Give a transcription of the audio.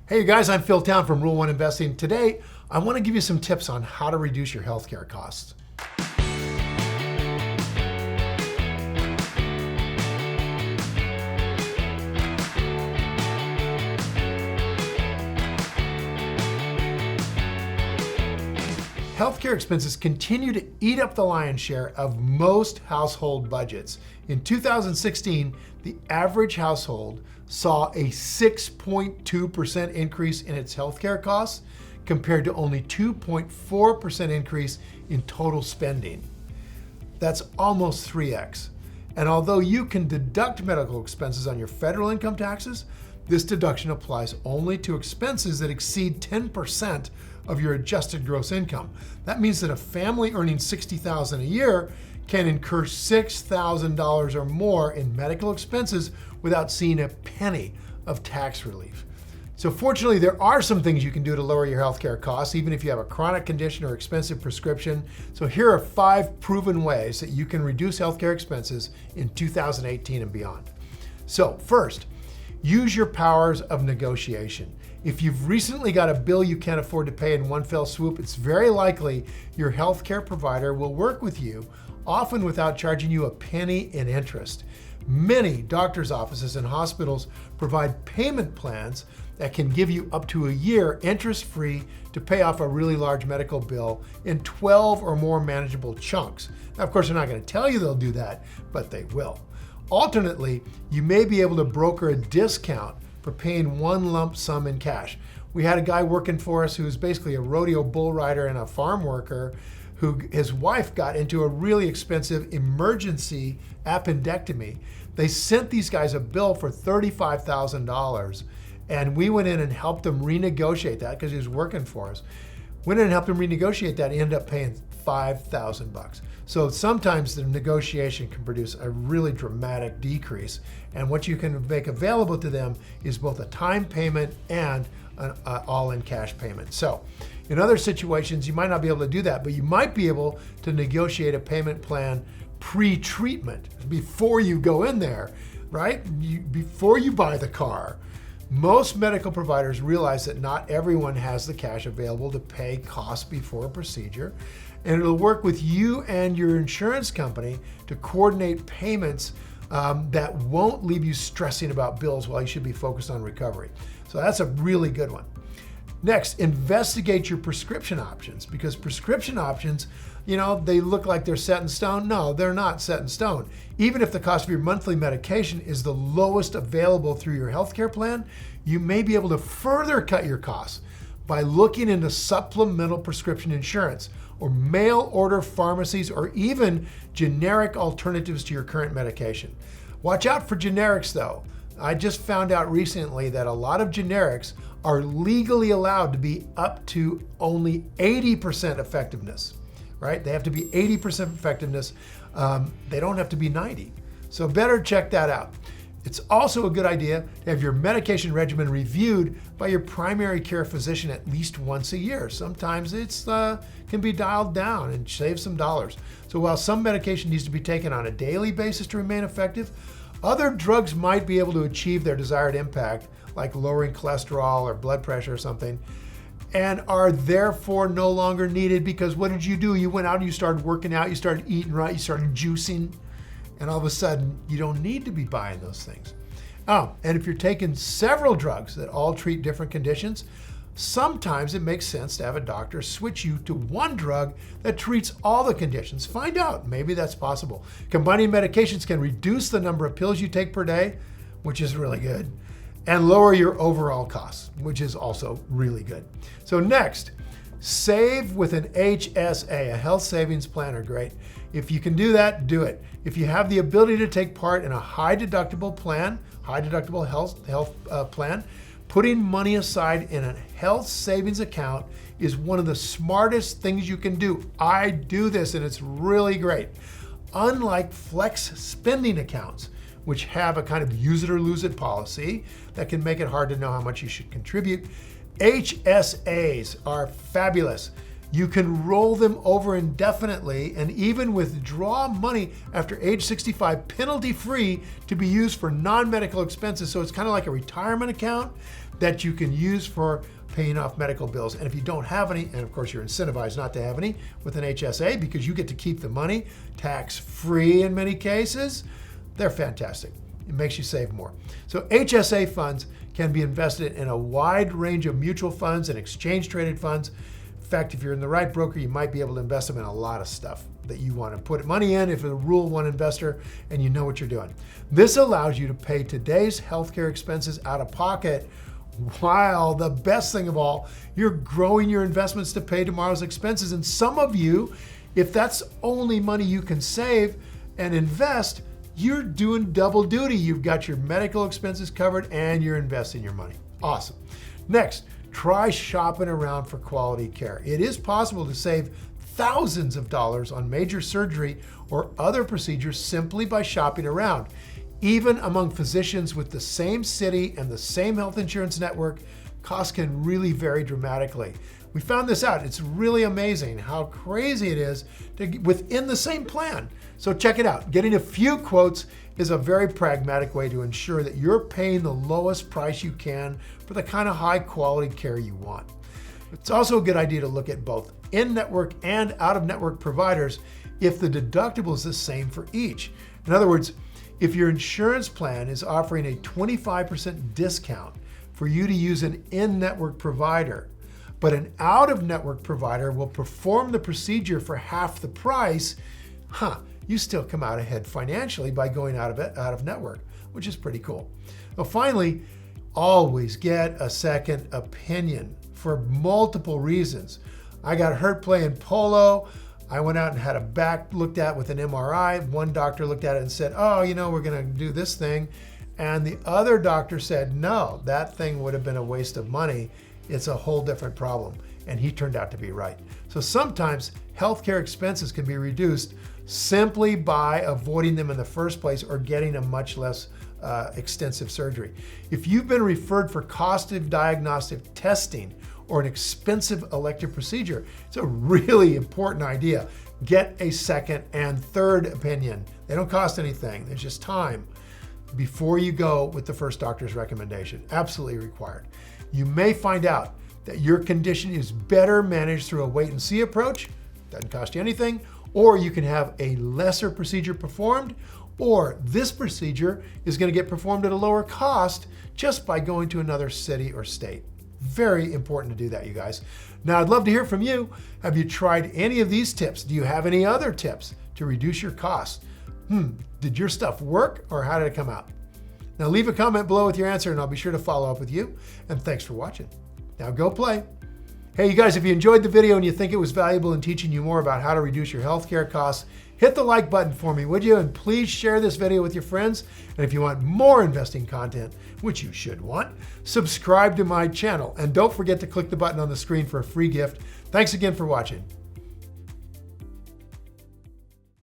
Hey you guys, I'm Phil Town from Rule 1 Investing. Today, I want to give you some tips on how to reduce your healthcare costs. Healthcare expenses continue to eat up the lion's share of most household budgets. In 2016, the average household saw a 6.2% increase in its healthcare costs compared to only 2.4% increase in total spending. That's almost 3x. And although you can deduct medical expenses on your federal income taxes, this deduction applies only to expenses that exceed 10% of your adjusted gross income. That means that a family earning $60,000 a year can incur $6,000 or more in medical expenses without seeing a penny of tax relief. So fortunately, there are some things you can do to lower your healthcare costs, even if you have a chronic condition or expensive prescription. So here are 5 proven ways that you can reduce healthcare expenses in 2018 and beyond. So first, use your powers of negotiation. If you've recently got a bill you can't afford to pay in one fell swoop, it's very likely your healthcare provider will work with you, often without charging you a penny in interest. Many doctor's offices and hospitals provide payment plans that can give you up to a year interest-free to pay off a really large medical bill in 12 or more manageable chunks. Now, of course, they're not going to tell you they'll do that, but they will. Alternately, you may be able to broker a discount for paying one lump sum in cash. We had a guy working for us who was basically a rodeo bull rider and a farm worker who his wife got into a really expensive emergency appendectomy. They sent these guys a bill for $35,000 and we went in and helped them renegotiate that because he was working for us. Went in and helped him renegotiate that. He ended up paying $5,000. So sometimes the negotiation can produce a really dramatic decrease. And what you can make available to them is both a time payment and an all-in cash payment. So in other situations, you might not be able to do that, but you might be able to negotiate a payment plan pre-treatment before you go in there, right? Before you buy the car. Most medical providers realize that not everyone has the cash available to pay costs before a procedure, and it'll work with you and your insurance company to coordinate payments that won't leave you stressing about bills while you should be focused on recovery. So that's a really good one. Next, investigate your prescription options, because prescription options, they look like they're set in stone. No, they're not set in stone. Even if the cost of your monthly medication is the lowest available through your healthcare plan, you may be able to further cut your costs by looking into supplemental prescription insurance or mail order pharmacies or even generic alternatives to your current medication. Watch out for generics though. I just found out recently that a lot of generics are legally allowed to be up to only 80% effectiveness, right? They have to be 80% effectiveness. They don't have to be 90. So better check that out. It's also a good idea to have your medication regimen reviewed by your primary care physician at least once a year. Sometimes it's can be dialed down and save some dollars. So while some medication needs to be taken on a daily basis to remain effective, other drugs might be able to achieve their desired impact, like lowering cholesterol or blood pressure or something, and are therefore no longer needed because what did you do? You went out and you started working out, you started eating right, you started juicing, and all of a sudden you don't need to be buying those things. Oh, and if you're taking several drugs that all treat different conditions, sometimes it makes sense to have a doctor switch you to one drug that treats all the conditions. Find out, maybe that's possible. Combining medications can reduce the number of pills you take per day, which is really good, and lower your overall costs, which is also really good. So next, save with an HSA, a health savings plan are great. If you can do that, do it. If you have the ability to take part in a high deductible plan, high deductible health plan, putting money aside in a health savings account is one of the smartest things you can do. I do this and it's really great. Unlike flex spending accounts, which have a kind of use it or lose it policy that can make it hard to know how much you should contribute, HSAs are fabulous. You can roll them over indefinitely and even withdraw money after age 65 penalty-free to be used for non-medical expenses. So it's kind of like a retirement account that you can use for paying off medical bills. And if you don't have any, and of course you're incentivized not to have any with an HSA because you get to keep the money tax-free in many cases, they're fantastic. It makes you save more. So HSA funds can be invested in a wide range of mutual funds and exchange-traded funds. In fact, if you're in the right broker, you might be able to invest them in a lot of stuff that you want to put money in if you're a Rule 1 investor and you know what you're doing. This allows you to pay today's healthcare expenses out of pocket while the best thing of all, you're growing your investments to pay tomorrow's expenses. And some of you, if that's only money you can save and invest, you're doing double duty. You've got your medical expenses covered and you're investing your money. Awesome. Next, try shopping around for quality care. It is possible to save thousands of dollars on major surgery or other procedures simply by shopping around. Even among physicians with the same city and the same health insurance network, costs can really vary dramatically. We found this out. It's really amazing how crazy it is within the same plan. So check it out. Getting a few quotes is a very pragmatic way to ensure that you're paying the lowest price you can for the kind of high quality care you want. It's also a good idea to look at both in-network and out-of-network providers if the deductible is the same for each. In other words, if your insurance plan is offering a 25% discount for you to use an in-network provider, but an out-of-network provider will perform the procedure for half the price, you still come out ahead financially by going out of network, which is pretty cool. Now, finally, always get a second opinion for multiple reasons. I got hurt playing polo. I went out and had a back looked at with an MRI. One doctor looked at it and said, oh, we're going to do this thing. And the other doctor said, no, that thing would have been a waste of money. It's a whole different problem. And he turned out to be right. So sometimes healthcare expenses can be reduced simply by avoiding them in the first place or getting a much less extensive surgery. If you've been referred for costly diagnostic testing or an expensive elective procedure, it's a really important idea. Get a second and third opinion. They don't cost anything. There's just time before you go with the first doctor's recommendation. Absolutely required. You may find out that your condition is better managed through a wait and see approach. Doesn't cost you anything. Or you can have a lesser procedure performed, or this procedure is going to get performed at a lower cost just by going to another city or state. Very important to do that, you guys. Now, I'd love to hear from you. Have you tried any of these tips? Do you have any other tips to reduce your costs? Did your stuff work or how did it come out? Now, leave a comment below with your answer and I'll be sure to follow up with you. And thanks for watching. Now go play. Hey, you guys, if you enjoyed the video and you think it was valuable in teaching you more about how to reduce your healthcare costs, hit the like button for me, would you? And please share this video with your friends. And if you want more investing content, which you should want, subscribe to my channel. And don't forget to click the button on the screen for a free gift. Thanks again for watching.